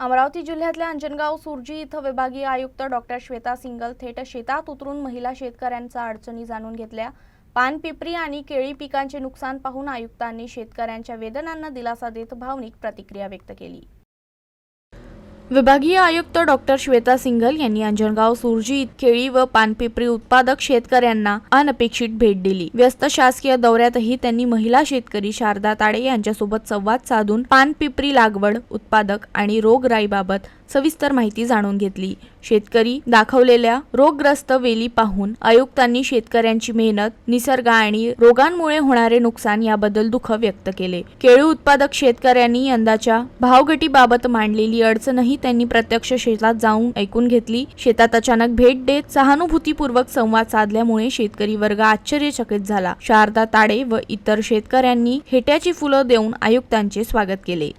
अमरावती जिल्ह्यातल्या अंजनगाव सुर्जी इथं विभागीय आयुक्त डॉक्टर श्वेता सिंगल थेट शेतात उतरून महिला शेतकऱ्यांच्या अडचणी जाणून घेतल्या। पानपिपरी आणि केळी पिकांचे नुकसान पाहून आयुक्तांनी शेतकऱ्यांच्या वेदनांना दिलासा देत भावनिक प्रतिक्रिया व्यक्त केली। विभागीय आयुक्त डॉक्टर श्वेता सिंगल यांनी अंजनगाव सुर्जी केळी व पानपिपरी उत्पादक शेतकऱ्यांना अनपेक्षित भेट दिली। व्यस्त शासकीय दौऱ्यातही त्यांनी महिला शेतकरी शारदा ताडे यांच्यासोबत संवाद साधून पानपिपरी लागवड, उत्पादक आणि रोगराईबाबत सविस्तर माहिती जाणून घेतली। शेतकरी दाखवलेल्या रोगग्रस्त वेली पाहून आयुक्तांनी शेतकऱ्यांची मेहनत, निसर्ग आणि रोगांमुळे होणारे नुकसान याबद्दल दुःख व्यक्त केले। केळी उत्पादक शेतकऱ्यांनी यंदाच्या भावघटीबाबत मांडलेली अडचणही त्यांनी प्रत्यक्ष शेतात जाऊन ऐकून घेतली। शेतात अचानक भेट देत सहानुभूतीपूर्वक संवाद साधल्यामुळे शेतकरी वर्ग आश्चर्यचकित झाला। शारदा ताडे व इतर शेतकऱ्यांनी हेट्याची फुलं देऊन आयुक्तांचे स्वागत केले।